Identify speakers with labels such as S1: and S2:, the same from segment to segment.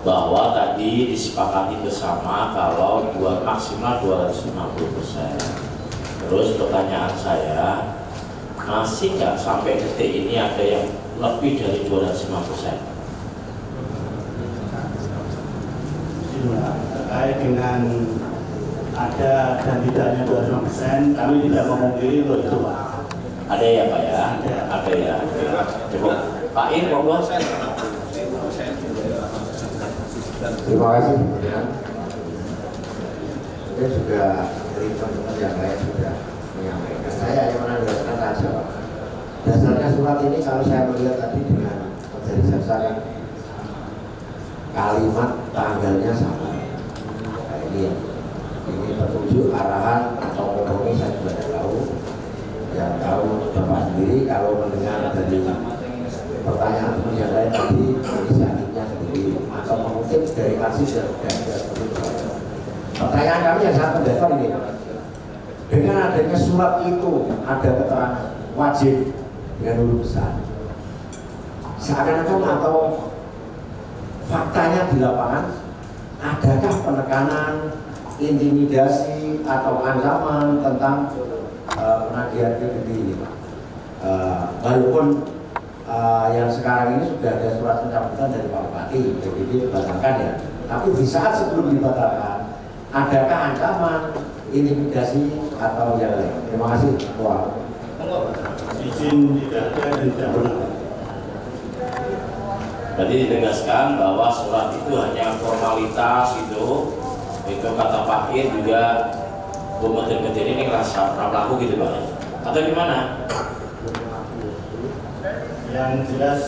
S1: bahwa tadi disepakati bersama kalau maksimal 250%. Terus pertanyaan saya, masih nggak sampai detik ini ada yang lebih dari 250%?
S2: Terkait dengan ada dan tidaknya 250%, kami tidak memungkiri untuk itu, Pak.
S1: Ada ya Pak ya? Ada ya. Coba Pak Ir, monggo.
S3: Terima kasih. Saya sudah dari teman-teman yang lain sudah menyampaikan. Saya hanya menandakan saja, Pak. Dasarnya surat ini kalau saya melihat tadi dengan dari sasaran kalimat tanggalnya sama. Nah, ini petunjuk arahan atau kompromi saya juga tidak tahu. Yang tahu Bapak sendiri kalau mendengar dari pertanyaan teman yang lain tadi inisiatifnya sendiri atau mengutip dari kasus yang sudah seperti itu. Pertanyaan kami yang sangat mendasar ini, dengan adanya surat itu ada keterangan wajib dengan huruf besar, seakan-akan atau faktanya di lapangan adakah penekanan, intimidasi atau ancaman tentang penagihan ini, Pak? Walaupun yang sekarang ini sudah ada surat pencabutan dari Pak Bupati, jadi dibatalkan ya. Tapi di saat sebelum dibatalkan, adakah ancaman, intimidasi atau yang lain? Terima kasih. Wah.
S2: Izin tidak ada dan tidak benar.
S1: Jadi ditegaskan bahwa surat itu hanya formalitas itu kata Pak Ir juga Menteri ini ngerasa pelaku gitu Pak, atau gimana?
S2: Yang jelas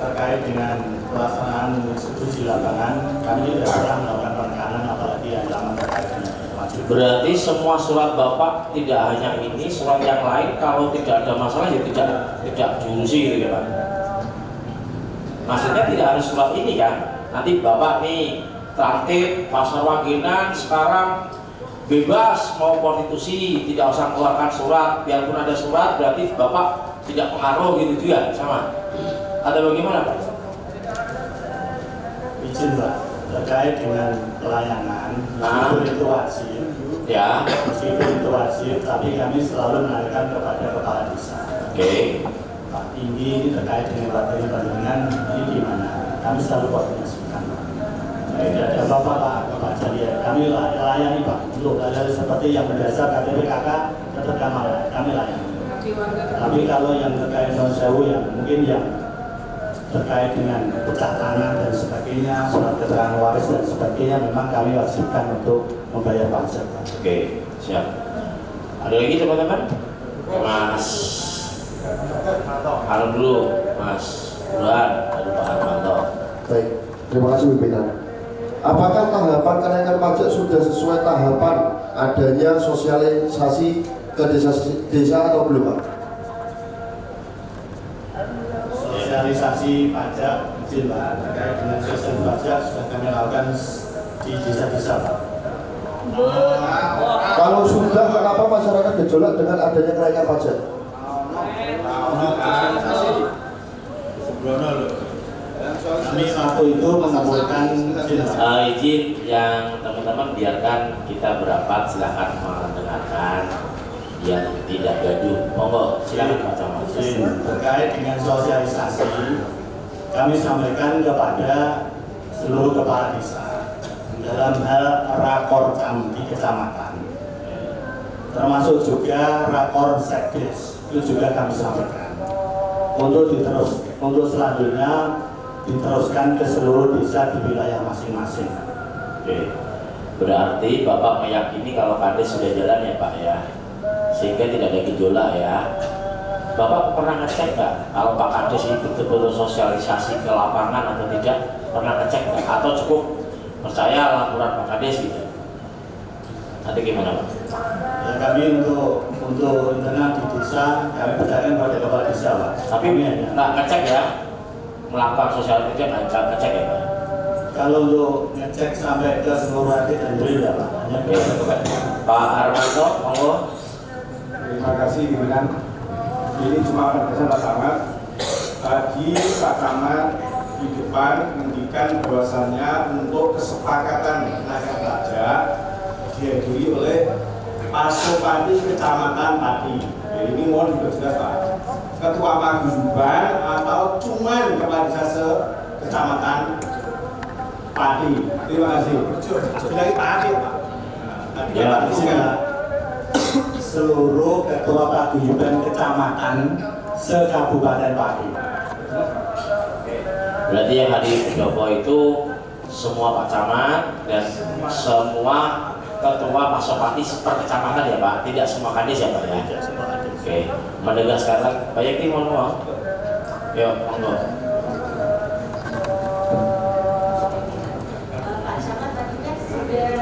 S2: terkait dengan pelaksanaan eksekusi di lapangan, kami tidak pernah melakukan penekanan apalagi ancaman terkait dengan wajib.
S1: Berarti semua surat Bapak tidak hanya ini, surat yang lain kalau tidak ada masalah ya tidak diurusi gitu ya Pak. Maksudnya tidak harus surat ini kan? Nanti Bapak nih tertib Pasar Wagenan sekarang bebas mau konstitusi, tidak usah keluarkan surat, biarpun ada surat berarti Bapak tidak pengaruh gitu juga sama. Ada bagaimana Pak?
S2: Izin Pak, terkait dengan pelayanan, meskipun itu wajib,
S1: ya.
S2: Meskipun itu wajib, tapi kami selalu menanyakan kepada kepala desa.
S1: Oke.
S2: Pak Tinggi terkait dengan materi panjenengan ini gimana? Kami selalu koordinasikan. Tidak ada apa-apa Pak Jalian. Kami layani Pak untuk hal-hal seperti yang berdasar KTP KK tetap kami layani. Tapi kalau yang terkait non sewu yang mungkin yang terkait dengan pecah tanah dan sebagainya, surat keterangan waris dan sebagainya, memang kami wajibkan untuk membayar pajak.
S1: Oke, siap. Ada lagi teman-teman? Mas halo dulu, Mas Burhan, ada Pak Armanto.
S4: Baik, terima kasih pimpinan. Apakah tanggapan kenaikan pajak sudah sesuai tahapan adanya sosialisasi ke desa atau belum, Pak?
S2: Sosialisasi pajak, izin Pak, terkait dengan sosialisasi pajak sudah kami lakukan di desa-desa Pak.
S4: Kalau sudah, kenapa masyarakat gejolak dengan adanya kenaikan pajak?
S2: Kami waktu itu mengumpulkan
S1: izin yang teman-teman biarkan kita berapat, silakan mendengarkan yang tidak gaduh. Monggo silakan Pak Camat.
S2: Terkait dengan sosialisasi, kami sampaikan kepada seluruh kepala desa dalam hal rakorcam di kecamatan, termasuk juga rakor sekdes, itu juga kami sampaikan untuk selanjutnya diteruskan ke seluruh desa di wilayah masing-masing.
S1: Oke. Berarti Bapak meyakini kalau kades sudah jalan ya Pak ya, sehingga tidak ada gejolak ya. Bapak pernah ngecek nggak kalau Pak Kades itu betul-betul sosialisasi ke lapangan atau tidak? Pernah ngecek nggak? Atau cukup percaya laporan Pak Kades gitu? Nanti gimana Pak?
S2: Ya, kami untuk internal di desa kami percayakan pada kepala desa Pak.
S1: Tapi nggak ngecek ya? Melakukan sosialisasi nggak ngecek ya Pak?
S2: Kalau untuk ngecek sampai ke seluruh RT tentu tidak Pak.
S1: Pak Armanto, monggo.
S5: Terima kasih pimpinan. Ini cuma penegasan Pak Camat. Tadi Pak Camat di depan menyampaikan bahwasannya untuk kesepakatan kenaikan pajak dihadiri oleh Pasopati Kecamatan Pati. Ya, ini mohon diperjelas Pak. Ketua Paguyuban atau cuman Kepala Desa Kecamatan Pati. Terima kasih. Dari Pati Pak.
S2: Ya, seluruh ketua paguyuban kecamatan se-Kabupaten Pati.
S1: Berarti yang hadir Jopo itu semua Pak Camat dan semua ketua Pasopati per kecamatan ya Pak, tidak semua kades ya Pak ya. Oke, menegaskan lagi Pak Yakti mohon. Yuk, monggo.
S6: Pak Camat tadi kan sudah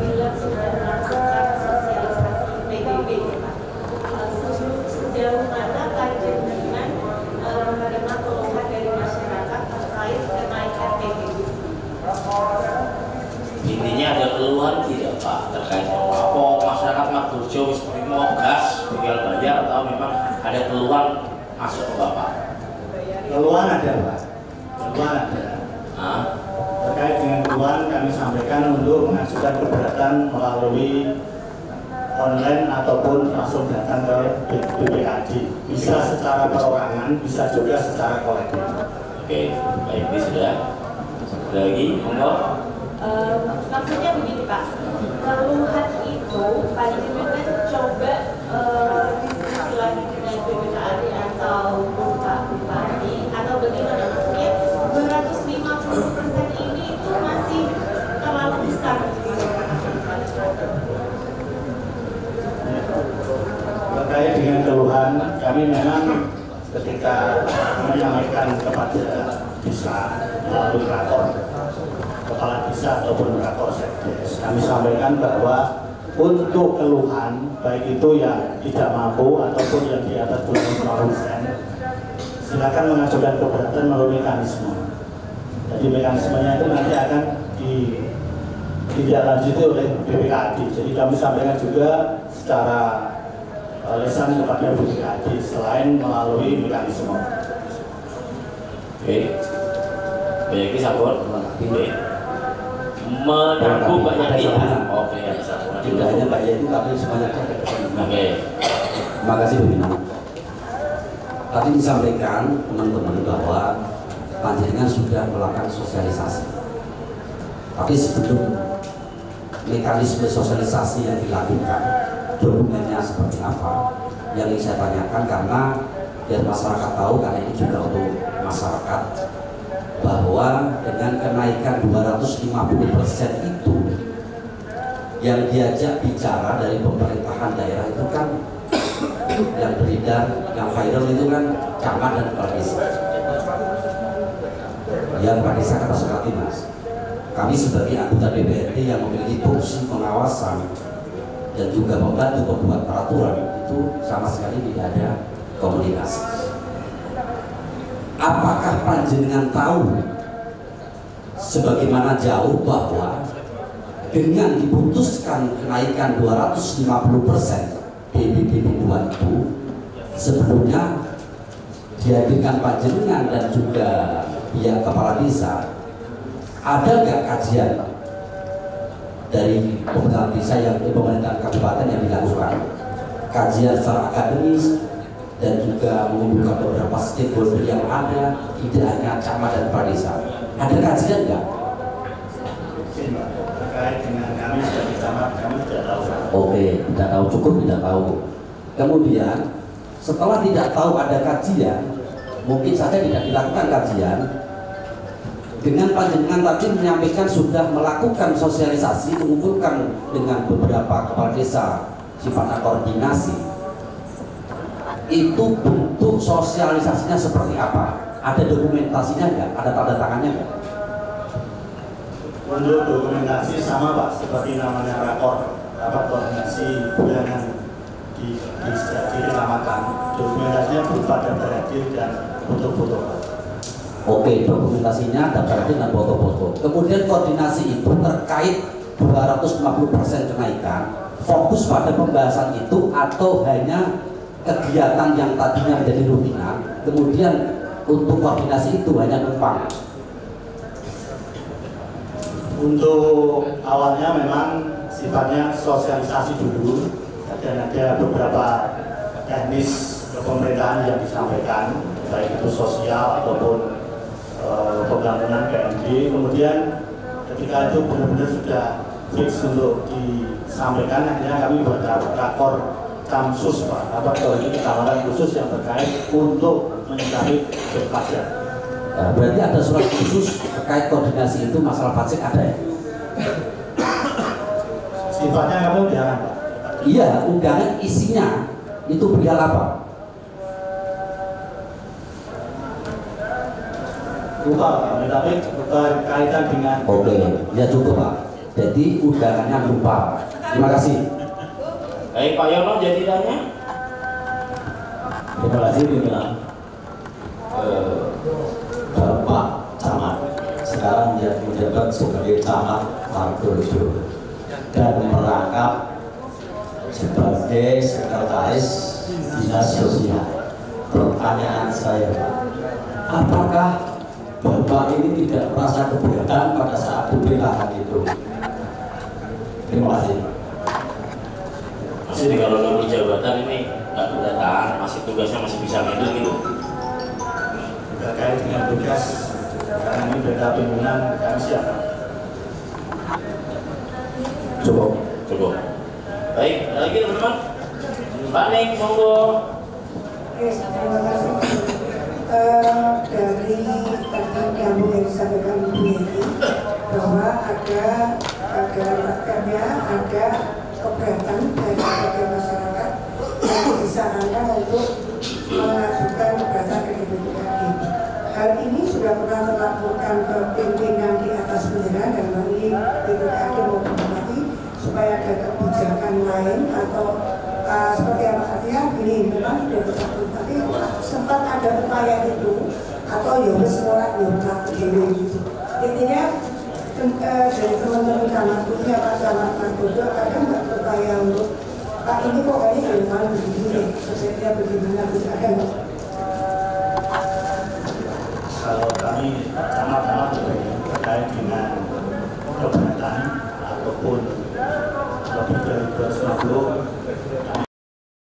S6: bilang sudah melakukan sosialisasi PBB ya Pak. Sejauh mana kajian dengan menerima keluhan dari masyarakat terkait kenaikan PBB?
S1: Intinya ada keluhan tidak Pak terkait apa masyarakat Magurjo wis terima gas tinggal bayar atau memang ada keluhan masuk ke Bapak?
S2: Keluhan ada Pak, keluhan ada.
S1: Hah?
S2: Terkait dengan keluhan kami sampaikan untuk mengajukan keberatan melalui online ataupun langsung datang ke BPKD. Bisa secara perorangan, bisa juga secara kolektif.
S1: Oke, baik ini sudah. Ada lagi, monggo.
S6: Maksudnya begini Pak, keluhan itu panjenengan coba diskusi lagi dengan BPKD atau Pak Bupati atau bagaimana? Maksudnya 250% ini itu masih terlalu besar.
S2: Terkait dengan keluhan, kami memang ketika menyampaikan kepada desa melalui rakor kepala desa ataupun rakor sekdes, kami sampaikan bahwa untuk keluhan baik itu yang tidak mampu ataupun yang di atas 25%, silakan mengajukan keberatan melalui mekanisme. Jadi mekanismenya itu nanti akan ditindaklanjuti oleh BPKD. Jadi kami sampaikan juga secara lisan kepada BPKD selain melalui mekanisme.
S1: Oke, banyak sabun. Oke, menyambung Mbak Yati ya. Oke,
S3: Tidak hanya Mbak Yati tapi semuanya.
S1: Oke.
S3: Terima kasih pimpinan. Tadi disampaikan teman-teman bahwa panjenengan sudah melakukan sosialisasi. Tapi sebelum mekanisme sosialisasi yang dilakukan, dokumennya seperti apa yang ingin saya tanyakan, karena biar masyarakat tahu, karena ini juga untuk masyarakat, bahwa dengan kenaikan 250% itu yang diajak bicara dari pemerintahan daerah itu kan yang beredar, yang viral itu kan camat dan kepala desa. Yang kepala desa kata sekali Mas, kami sebagai anggota DPRD yang memiliki fungsi pengawasan dan juga membantu membuat peraturan itu sama sekali tidak ada komunikasi. Apakah panjenengan tahu sebagaimana jauh bahwa dengan diputuskan kenaikan 250% PBB 2 itu sebelumnya dihadirkan panjenengan dan juga pihak kepala desa, ada nggak kajian dari pemerintahan desa yang pemerintahan kabupaten yang dilakukan, kajian secara akademis dan juga mengumpulkan beberapa stakeholder yang ada, tidak hanya camat dan kepala desa. Ada kajian nggak?
S2: Terkait dengan kami sebagai camat, kami tidak tahu.
S3: Oke, tidak tahu, cukup tidak tahu. Kemudian setelah tidak tahu ada kajian, mungkin saja tidak dilakukan kajian. Dengan panjenengan tadi menyampaikan sudah melakukan sosialisasi, mengumpulkan dengan beberapa kepala desa sifatnya koordinasi. Itu bentuk sosialisasinya seperti apa? Ada dokumentasinya nggak? Ada tanda tangannya nggak?
S2: Untuk dokumentasi sama Pak, seperti namanya rakor, rapat koordinasi bulanan di kecamatan. Dokumentasinya berupa daftar hadir dan foto-foto.
S3: Oke, dokumentasinya daftar hadir dan foto-foto. Kemudian koordinasi itu terkait 250% kenaikan, fokus pada pembahasan itu atau hanya kegiatan yang tadinya menjadi rutinan, kemudian untuk koordinasi itu hanya numpang.
S2: Untuk awalnya memang sifatnya sosialisasi dulu, dan ada beberapa teknis pemerintahan yang disampaikan, baik itu sosial ataupun pembangunan PMD. Kemudian ketika itu benar-benar sudah fix untuk disampaikan, akhirnya kami buat rakor Kamsus, Pak, ini kecamatan khusus yang terkait untuk menyikapi pajak.
S7: Berarti ada surat khusus terkait koordinasi itu masalah pajak ada ya?
S2: Sifatnya kamu undangan, Pak?
S7: Iya, undangan isinya itu perihal apa?
S2: Lupa, tapi berkaitan dengan.
S7: Oke, ya cukup Pak. Jadi undangannya lupa. Terima kasih.
S1: Baik Pak Yono, jadi tanya.
S8: Terima kasih pimpinan. Bapak Camat sekarang yang menjabat sebagai Camat Margorejo dan merangkap sebagai sekretaris dinas sosial. Pertanyaan saya, Pak, apakah Bapak ini tidak merasa keberatan pada saat pemerintahan itu? Terima kasih.
S1: Masih kalau double jabatan ini nggak keberatan, masih tugasnya masih bisa handle gitu.
S2: Terkait dengan tugas, karena ini beda pimpinan, kami siap.
S1: Cukup. Baik, lagi teman-teman. Pak Ning, monggo.
S9: Oke, terima kasih. Dari tadi yang disampaikan Bu Yenti bahwa ada keberatan dari sebagian masyarakat yang disarankan untuk mengajukan keberatan ke DPRD. Hal ini sudah pernah terlaporkan ke pimpinan di atas bendera dan bagi DPRD maupun Bupati supaya ada kebijakan lain atau seperti apa, artinya ini memang sudah terlalu, tapi sempat ada upaya itu atau ya semua gitu. Intinya dari teman-teman camat khususnya Pak Camat Margorejo ada nggak upaya untuk Pak ini kok kayaknya gimana begini, sebenarnya bagaimana bisa ada nggak?
S2: Kalau kami camat-camat terkait dengan keberatan ataupun lebih dari 250